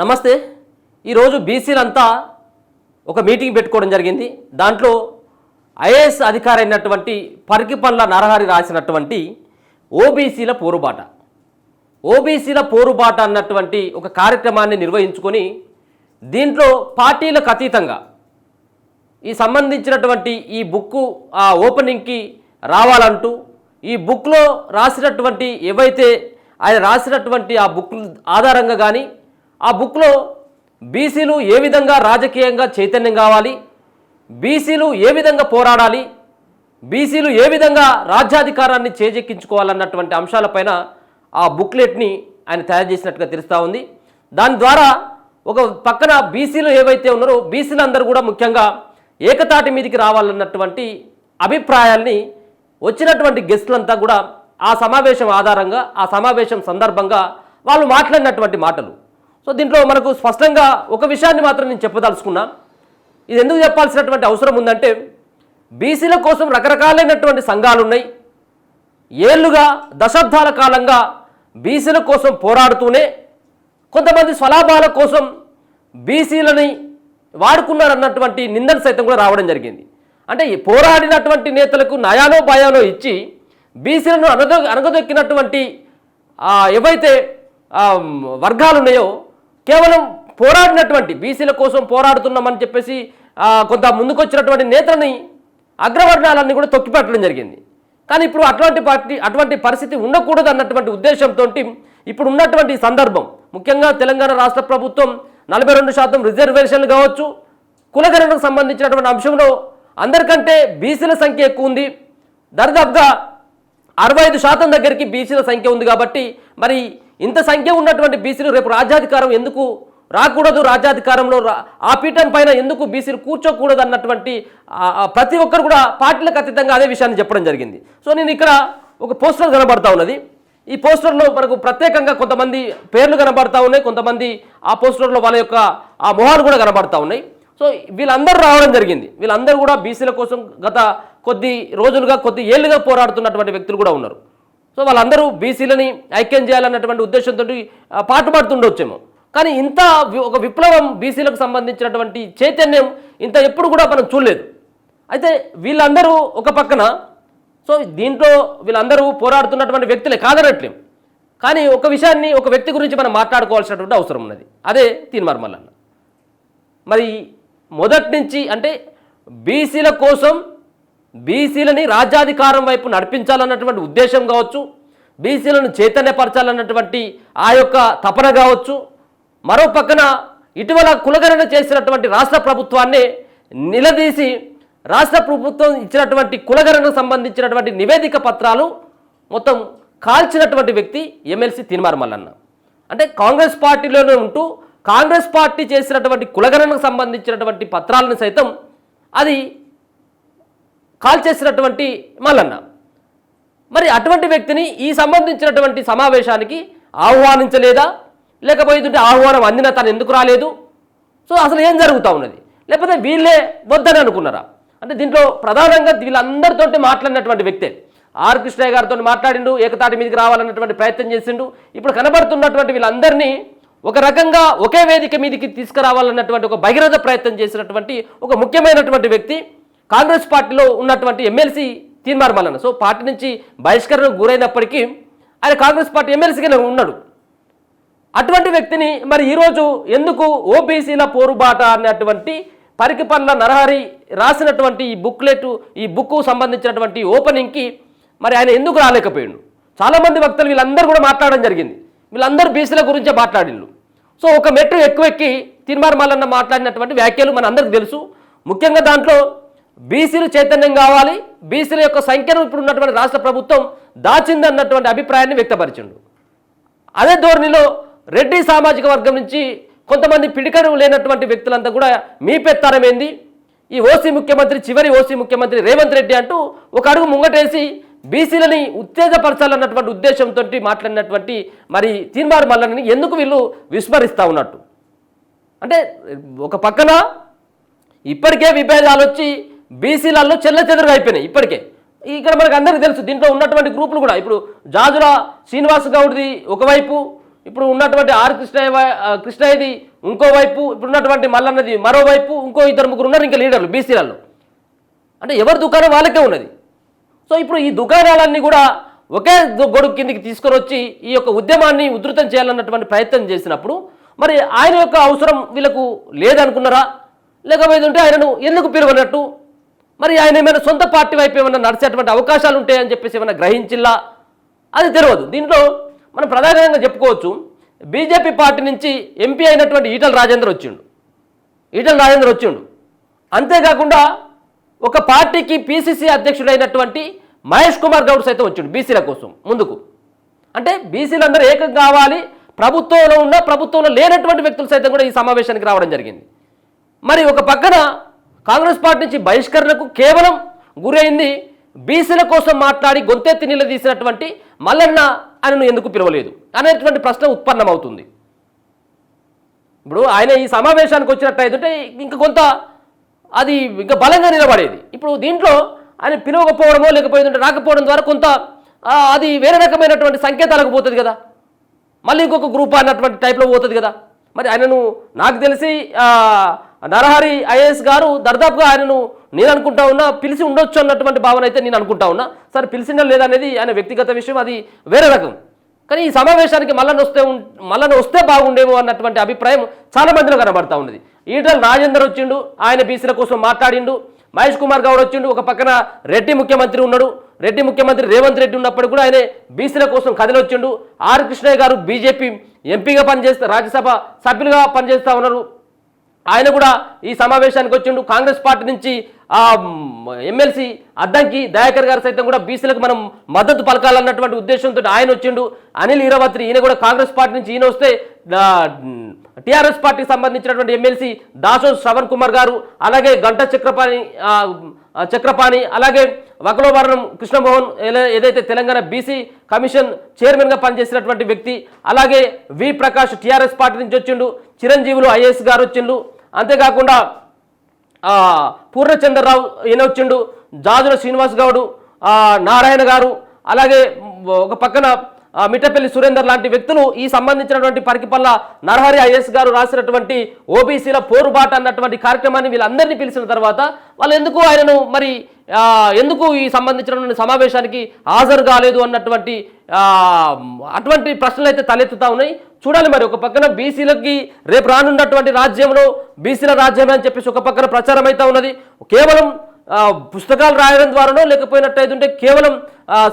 నమస్తే. ఈరోజు బీసీలంతా ఒక మీటింగ్ పెట్టుకోవడం జరిగింది. దాంట్లో ఐఏఎస్ అధికారి అయినటువంటి పరికిపండ్ల నరహరి రాసినటువంటి ఓబీసీల పోరుబాట అన్నటువంటి ఒక కార్యక్రమాన్ని నిర్వహించుకొని దీంట్లో పార్టీలకు అతీతంగా ఈ సంబంధించినటువంటి ఈ బుక్కు ఆ ఓపెనింగ్కి రావాలంటూ ఈ బుక్లో రాసినటువంటి ఏవైతే ఆయన రాసినటువంటి ఆ బుక్ ఆధారంగా కానీ ఆ బుక్లో బీసీలు ఏ విధంగా రాజకీయంగా చైతన్యం కావాలి, బీసీలు ఏ విధంగా పోరాడాలి, బీసీలు ఏ విధంగా రాజ్యాధికారాన్ని చేజెక్కించుకోవాలన్నటువంటి అంశాలపైన ఆ బుక్లెట్ని ఆయన తయారు చేసినట్టుగా తెలుస్తూ ఉంది. దాని ద్వారా ఒక పక్కన బీసీలు ఏవైతే ఉన్నారో బీసీలందరూ కూడా ముఖ్యంగా ఏకతాటి మీదకి రావాలన్నటువంటి అభిప్రాయాల్ని వచ్చినటువంటి గెస్టులంతా కూడా ఆ సమావేశం ఆధారంగా ఆ సమావేశం సందర్భంగా వాళ్ళు మాట్లాడినటువంటి మాటలు. సో దీంట్లో మనకు స్పష్టంగా ఒక విషయాన్ని మాత్రం నేను చెప్పదలుచుకున్నా. ఇది ఎందుకు చెప్పాల్సినటువంటి అవసరం ఉందంటే బీసీల కోసం రకరకాలైనటువంటి సంఘాలు ఉన్నాయి. ఏళ్లుగా దశాబ్దాల కాలంగా బీసీల కోసం పోరాడుతూనే కొంతమంది స్వలాభాల కోసం బీసీలని వాడుకున్నారన్నటువంటి నిందన సైతం కూడా రావడం జరిగింది. అంటే పోరాడినటువంటి నేతలకు నయానో భయానో ఇచ్చి బీసీలను అనగదొక్కినటువంటి ఏవైతే వర్గాలు ఉన్నాయో కేవలం పోరాడినటువంటి బీసీల కోసం పోరాడుతున్నామని చెప్పేసి కొంత ముందుకొచ్చినటువంటి నేతలని అగ్రవర్ణాలన్నీ కూడా తొక్కిపెట్టడం జరిగింది. కానీ ఇప్పుడు అటువంటి పరిస్థితి ఉండకూడదు అన్నటువంటి ఉద్దేశంతో ఇప్పుడు ఉన్నటువంటి సందర్భం ముఖ్యంగా తెలంగాణ రాష్ట్ర ప్రభుత్వం 42% రిజర్వేషన్లు కావచ్చు, కులగణనకు సంబంధించినటువంటి అంశంలో అందరికంటే బీసీల సంఖ్య ఎక్కువ ఉంది. దరిదాపుగా 65% దగ్గరికి బీసీల సంఖ్య ఉంది. కాబట్టి మరి ఇంత సంఖ్య ఉన్నటువంటి బీసీలు రేపు రాజ్యాధికారం ఎందుకు రాకూడదు, రాజ్యాధికారంలో ఆ పీఠం పైన ఎందుకు బీసీలు కూర్చోకూడదు అన్నటువంటి ప్రతి ఒక్కరు కూడా పార్టీలకు అతీతంగా అదే విషయాన్ని చెప్పడం జరిగింది. సో నేను ఇక్కడ ఒక పోస్టర్ కనబడతా ఉన్నది. ఈ పోస్టర్లో మనకు ప్రత్యేకంగా కొంతమంది పేర్లు కనబడతా ఉన్నాయి, కొంతమంది ఆ పోస్టర్లో వాళ్ళ యొక్క ఆ మొహాలు కూడా కనబడతా ఉన్నాయి. సో వీళ్ళందరూ రావడం జరిగింది. వీళ్ళందరూ కూడా బీసీల కోసం గత కొద్ది రోజులుగా కొద్ది ఏళ్ళుగా పోరాడుతున్నటువంటి వ్యక్తులు కూడా ఉన్నారు. సో వాళ్ళందరూ బీసీలని ఐక్యం చేయాలన్నటువంటి ఉద్దేశంతో పాటుపడుతుండొచ్చేమో. కానీ ఇంత ఒక విప్లవం బీసీలకు సంబంధించినటువంటి చైతన్యం ఇంత ఎప్పుడు కూడా మనం చూడలేదు. అయితే వీళ్ళందరూ ఒక పక్కన సో దీంట్లో వీళ్ళందరూ పోరాడుతున్నటువంటి వ్యక్తులే కాదనట్లేం. కానీ ఒక విషయాన్ని ఒక వ్యక్తి గురించి మనం మాట్లాడుకోవాల్సినటువంటి అవసరం ఉన్నది. అదే తీన్మార్ మల్లన్న. మరి మొదటి నుంచి అంటే బీసీల కోసం బీసీలని రాజ్యాధికారం వైపు నడిపించాలన్నటువంటి ఉద్దేశం కావచ్చు, బీసీలను చైతన్యపరచాలన్నటువంటి ఆ యొక్క తపన కావచ్చు, మరో పక్కన ఇటీవల కులగణన చేసినటువంటి రాష్ట్ర ప్రభుత్వాన్ని నిలదీసి రాష్ట్ర ప్రభుత్వం ఇచ్చినటువంటి కులగణనకు సంబంధించినటువంటి నివేదిక పత్రాలు మొత్తం కాల్చినటువంటి వ్యక్తి ఎమ్మెల్సీ తీన్మార్ మల్లన్న. అంటే కాంగ్రెస్ పార్టీలోనే ఉంటూ కాంగ్రెస్ పార్టీ చేసినటువంటి కులగణనకు సంబంధించినటువంటి పత్రాలను సైతం అది కాల్చేసినటువంటి మల్లన్న. మరి అటువంటి వ్యక్తిని ఈ సంబంధించినటువంటి సమావేశానికి ఆహ్వానించలేదా, లేకపోతే ఆహ్వానం అందినా తను ఎందుకు రాలేదు? సో అసలు ఏం జరుగుతూ ఉన్నది? లేకపోతే వీళ్ళే వద్దని అనుకున్నారా? అంటే దీంట్లో ప్రధానంగా వీళ్ళందరితో మాట్లాడినటువంటి వ్యక్తే ఆర్ కృష్ణయ్య గారితో మాట్లాడిండు, ఏకతాటి మీదకి రావాలన్నటువంటి ప్రయత్నం చేసిండు. ఇప్పుడు కనబడుతున్నటువంటి వీళ్ళందరినీ ఒక రకంగా ఒకే వేదిక మీదకి తీసుకురావాలన్నటువంటి ఒక భగీరథ ప్రయత్నం చేసినటువంటి ఒక ముఖ్యమైనటువంటి వ్యక్తి కాంగ్రెస్ పార్టీలో ఉన్నటువంటి MLC Teenmaar Mallanna. So party నుంచి బహిష్కరణకు గురైనప్పటికీ ఆయన కాంగ్రెస్ పార్టీ ఎమ్మెల్సీగానే ఉన్నాడు. అటువంటి వ్యక్తిని మరి ఈరోజు ఎందుకు ఓబీసీల పోరుబాట అన్నటువంటి పరికిపండ్ల నరహరి రాసినటువంటి ఈ బుక్కు సంబంధించినటువంటి ఓపెనింగ్కి మరి ఆయన ఎందుకు రాలేకపోయిండు? చాలామంది వక్తలు వీళ్ళందరూ కూడా మాట్లాడడం జరిగింది. వీళ్ళందరూ బీసీల గురించే మాట్లాడిండు. సో ఒక మెట్టు ఎక్కువెక్కి తీన్మార్ మల్లన్న మాట్లాడినటువంటి వ్యాఖ్యలు మన అందరికీ తెలుసు. ముఖ్యంగా దాంట్లో బీసీలు చైతన్యం కావాలి, బీసీల యొక్క సంఖ్యను ఇప్పుడు ఉన్నటువంటి రాష్ట్ర ప్రభుత్వం దాచిందన్నటువంటి అభిప్రాయాన్ని వ్యక్తపరిచిండు. అదే ధోరణిలో రెడ్డి సామాజిక వర్గం నుంచి కొంతమంది పిడికడు లేనటువంటి వ్యక్తులంతా కూడా మీ పెత్తారం ఏంది, ఈ ఓసీ ముఖ్యమంత్రి చివరి ఓసీ ముఖ్యమంత్రి రేవంత్ రెడ్డి అంటూ ఒక అడుగు ముంగటేసి బీసీలని ఉత్తేజపరచాలన్నటువంటి ఉద్దేశంతో మాట్లాడినటువంటి మరి తీన్మార్ మల్లన్నని ఎందుకు వీళ్ళు విస్మరిస్తూ ఉన్నట్టు? అంటే ఒక పక్కన ఇప్పటికే విభేదాలు వచ్చి బీసీలలో చెల్లచెదురుగా అయిపోయినాయి. ఇప్పటికే ఇక్కడ మనకు అందరికీ తెలుసు. దీంట్లో ఉన్నటువంటి గ్రూపులు కూడా ఇప్పుడు జాజుల శ్రీనివాస్ గౌడ్ది ఒకవైపు, ఇప్పుడు ఉన్నటువంటి కృష్ణయ్యది ఇంకోవైపు, ఇప్పుడు ఉన్నటువంటి మల్లన్నది మరోవైపు, ఇంకో ఇద్దరు ముగ్గురు ఉన్నారు ఇంకా లీడర్లు బీసీలలో. అంటే ఎవరి దుకాణం వాళ్ళకే ఉన్నది. సో ఇప్పుడు ఈ దుకాణాలన్నీ కూడా ఒకే గొడుగు కిందికి తీసుకొని వచ్చి ఈ యొక్క ఉద్యమాన్ని ఉధృతం చేయాలన్నటువంటి ప్రయత్నం చేసినప్పుడు మరి ఆయన యొక్క అవసరం వీళ్ళకు లేదనుకున్నారా, లేకపోతే ఆయనను ఎందుకు పిలువనట్టు, మరి ఆయన ఏమైనా సొంత పార్టీ వైపు ఏమైనా నడిచేటువంటి అవకాశాలు ఉంటాయని చెప్పేసి ఏమైనా గ్రహించిల్లా అది తెలియదు. దీంట్లో మనం ప్రధానంగా చెప్పుకోవచ్చు, బీజేపీ పార్టీ నుంచి ఎంపీ అయినటువంటి ఈటల రాజేందర్ వచ్చిండు. అంతేకాకుండా ఒక పార్టీకి పిసిసి అధ్యక్షుడైనటువంటి మహేష్ కుమార్ గౌడ్ సైతం వచ్చిండు బీసీల కోసం ముందుకు. అంటే బీసీలందరూ ఏకం కావాలి, ప్రభుత్వంలో ఉన్న ప్రభుత్వంలో లేనటువంటి వ్యక్తులు సైతం కూడా ఈ సమావేశానికి రావడం జరిగింది. మరి ఒక పక్కన కాంగ్రెస్ పార్టీ నుంచి బహిష్కరణకు కేవలం గురైంది బీసీల కోసం మాట్లాడి గొంతెత్తి నిలదీసినటువంటి మల్లన్న ఆయనను ఎందుకు పిలవలేదు అనేటువంటి ప్రశ్న ఉత్పన్నమవుతుంది. ఇప్పుడు ఆయన ఈ సమావేశానికి వచ్చినట్టయితే ఇంకా కొంత అది ఇంకా బలంగా నిలబడేది. ఇప్పుడు దీంట్లో ఆయన పిలవకపోవడమో లేకపోతే రాకపోవడం ద్వారా కొంత అది వేరే రకమైనటువంటి సంకేతాలకు పోతుంది కదా, మళ్ళీ ఇంకొక గ్రూప్ అన్నటువంటి టైప్లో పోతుంది కదా. మరి ఆయనను నాకు తెలిసి నరహరి ఐఏఎస్ గారు దర్దాపుగా ఆయనను నేను అనుకుంటా ఉన్నా పిలిచి ఉండొచ్చు అన్నటువంటి భావన అయితే నేను అనుకుంటా ఉన్నా. సరే పిలిచిందా లేదనేది ఆయన వ్యక్తిగత విషయం, అది వేరే రకం. కానీ ఈ సమావేశానికి మల్లన్న వస్తే బాగుండేమో అన్నటువంటి అభిప్రాయం చాలా మందిలో కనబడతా ఉన్నది. ఈటల రాజేందర్ వచ్చిండు, ఆయన బీసీల కోసం మాట్లాడిండు. మహేష్ కుమార్ గౌడ్ వచ్చిండు, ఒక పక్కన రెడ్డి ముఖ్యమంత్రి ఉన్నాడు, రెడ్డి ముఖ్యమంత్రి రేవంత్ రెడ్డి ఉన్నప్పుడు కూడా ఆయన బీసీల కోసం కదిలొచ్చిండు. ఆర్ కృష్ణయ్య గారు బీజేపీ ఎంపీగా పనిచేస్తా, రాజ్యసభ సభ్యులుగా పనిచేస్తూ ఉన్నారు, ఆయన కూడా ఈ సమావేశానికి వచ్చిండు. కాంగ్రెస్ పార్టీ నుంచి ఎమ్మెల్సీ అద్దంకి దయాకర్ గారు సైతం కూడా బీసీలకు మనం మద్దతు పలకాలన్నటువంటి ఉద్దేశంతో ఆయన వచ్చిండు. అనిల్ ఈరవత్రి ఈయన కూడా కాంగ్రెస్ పార్టీ నుంచి ఈయన వస్తే టీఆర్ఎస్ పార్టీకి సంబంధించినటువంటి ఎమ్మెల్సీ దాసో శ్రవణ్ కుమార్ గారు, అలాగే గంట చక్రపాణి, అలాగే వకలోవరణం కృష్ణమోహన్ ఏదైతే తెలంగాణ బీసీ కమిషన్ చైర్మన్గా పనిచేసినటువంటి వ్యక్తి, అలాగే వి ప్రకాష్ టీఆర్ఎస్ పార్టీ నుంచి వచ్చిండు, చిరంజీవులు ఐఏఎస్ గారు వచ్చిండు, అంతేకాకుండా పూర్ణచంద్రరావు ఈయన వచ్చిండు, జాజుల శ్రీనివాస్ గౌడు, నారాయణ గారు, అలాగే ఒక పక్కన మిట్టపల్లి సురేందర్ లాంటి వ్యక్తులు ఈ సంబంధించినటువంటి పరికిపల్ల నరహరి ఐఎస్ గారు రాసినటువంటి ఓబీసీల పోరుబాట అన్నటువంటి కార్యక్రమాన్ని వీళ్ళందరినీ పిలిచిన తర్వాత వాళ్ళు ఎందుకు ఆయనను మరి ఎందుకు ఈ సంబంధించినటువంటి సమావేశానికి హాజరు కాలేదు అన్నటువంటి అటువంటి ప్రశ్నలు అయితే తలెత్తుతా ఉన్నాయి. చూడాలి మరి. ఒక పక్కన బీసీలకి రేపు రానున్నటువంటి రాజ్యంలో బీసీల రాజ్యమే అని చెప్పేసి ఒక పక్కన ప్రచారం అయితే ఉన్నది. కేవలం పుస్తకాలు రాయడం ద్వారానో లేకపోయినట్టయితే కేవలం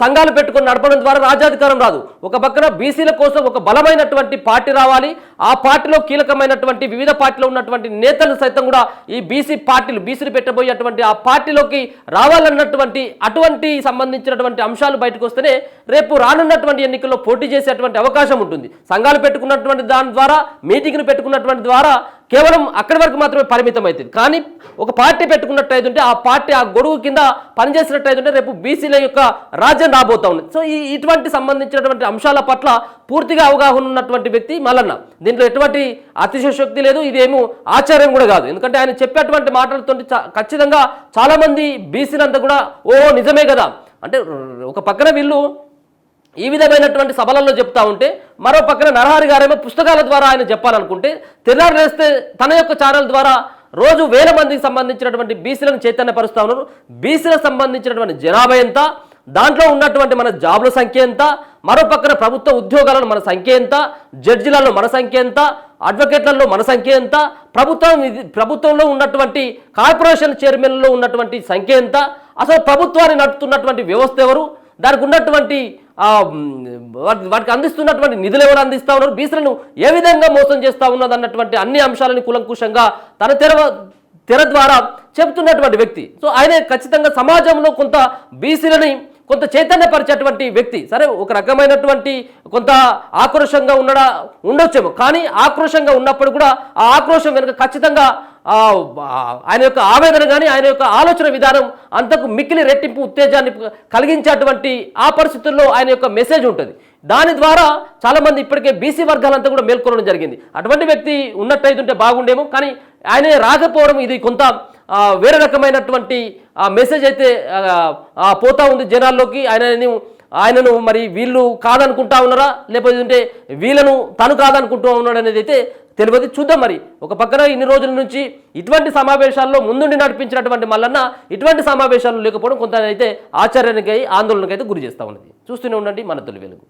సంఘాలు పెట్టుకొని నడపడం ద్వారా రాజ్యాధికారం రాదు. ఒక పక్కన బీసీల కోసం ఒక బలమైనటువంటి పార్టీ రావాలి. ఆ పార్టీలో కీలకమైనటువంటి వివిధ పార్టీలో ఉన్నటువంటి నేతలు సైతం కూడా ఈ బీసీలు పెట్టబోయేటువంటి ఆ పార్టీలోకి రావాలన్నటువంటి అటువంటి సంబంధించినటువంటి అంశాలు బయటకు వస్తేనే రేపు రానున్నటువంటి ఎన్నికల్లో పోటీ చేసేటువంటి అవకాశం ఉంటుంది. సంఘాలు పెట్టుకున్నటువంటి దాని ద్వారా, మీటింగ్ను పెట్టుకున్నటువంటి ద్వారా కేవలం అక్కడి వరకు మాత్రమే పరిమితం అవుతుంది. కానీ ఒక పార్టీ పెట్టుకున్నట్టయితే ఆ పార్టీ ఆ గొడుగు కింద పనిచేసినట్టయితే రేపు బీసీల యొక్క రాజ్యం రాబోతా ఉంది. సో ఇటువంటి సంబంధించినటువంటి అంశాల పట్ల పూర్తిగా అవగాహన ఉన్నటువంటి వ్యక్తి మల్లన్న. దీంట్లో ఎటువంటి అతిశయోక్తి లేదు, ఇదేమో ఆశ్చర్యం కూడా కాదు. ఎందుకంటే ఆయన చెప్పేటువంటి మాటలతో ఖచ్చితంగా చాలామంది బీసీలంతా కూడా నిజమే కదా అంటే ఒక పక్కన వీళ్ళు ఈ విధమైనటువంటి సభలలో చెప్తా ఉంటే మరో పక్కన నరహరి గారేమో పుస్తకాల ద్వారా ఆయన చెప్పాలనుకుంటే తెల్లారేస్తే తన యొక్క ఛానల్ ద్వారా రోజు వేల మందికి సంబంధించినటువంటి బీసీలను చైతన్యపరుస్తూ ఉన్నారు. బీసీలకు సంబంధించినటువంటి జనాభా ఎంత, దాంట్లో ఉన్నటువంటి మన జాబ్ల సంఖ్య ఎంత, మరో పక్కన ప్రభుత్వ ఉద్యోగాలలో మన సంఖ్య ఎంత, జడ్జిలలో మన సంఖ్య ఎంత, అడ్వకేట్లలో మన సంఖ్య ఎంత, ప్రభుత్వంలో ఉన్నటువంటి కార్పొరేషన్ చైర్మన్లో ఉన్నటువంటి సంఖ్య ఎంత, అసలు ప్రభుత్వాన్ని నడుపుతున్నటువంటి వ్యవస్థ ఎవరు, దానికి ఉన్నటువంటి వాటికి అందిస్తున్నటువంటి నిధులు ఎవరు అందిస్తూ ఉన్నారు, బీసీలను ఏ విధంగా మోసం చేస్తూ ఉన్నది అన్నటువంటి అన్ని అంశాలను కూలంకుషంగా తన తెర ద్వారా చెబుతున్నటువంటి వ్యక్తి. సో ఆయన ఖచ్చితంగా సమాజంలో కొంత బీసీలని కొంత చైతన్యపరిచేటువంటి వ్యక్తి. సరే ఒక రకమైనటువంటి కొంత ఆక్రోషంగా ఉండొచ్చేమో, కానీ ఆక్రోషంగా ఉన్నప్పుడు కూడా ఆ ఆక్రోషం వెనుక ఖచ్చితంగా ఆయన యొక్క ఆవేదన కానీ ఆయన యొక్క ఆలోచన విధానం అంతకు మిక్కిలి రెట్టింపు ఉత్తేజాన్ని కలిగించేటువంటి ఆ పరిస్థితుల్లో ఆయన యొక్క మెసేజ్ ఉంటుంది. దాని ద్వారా చాలామంది ఇప్పటికే బీసీ వర్గాలంతా కూడా మేల్కొనడం జరిగింది. అటువంటి వ్యక్తి ఉన్నట్టయితుంటే బాగుండేమో, కానీ ఆయనే రాకపోవడం ఇది కొంత వేరే రకమైనటువంటి మెసేజ్ అయితే పోతా ఉంది జనాల్లోకి. ఆయనని ఆయనను మరి వీళ్ళు కాదనుకుంటా ఉన్నారా, లేకపోతే వీళ్ళను తను కాదనుకుంటూ ఉన్నాడు అనేది అయితే తెలియదు. చూద్దాం మరి. ఒక పక్కన ఇన్ని రోజుల నుంచి ఇటువంటి సమావేశాల్లో ముందుండి నడిపించినటువంటి మల్లన్న ఇటువంటి సమావేశాలు లేకపోవడం కొంత అయితే ఆశ్చర్యానికి ఆందోళనకైతే గురి చేస్తూ ఉన్నది. చూస్తూనే ఉండండి మన తొలి వెలుగు.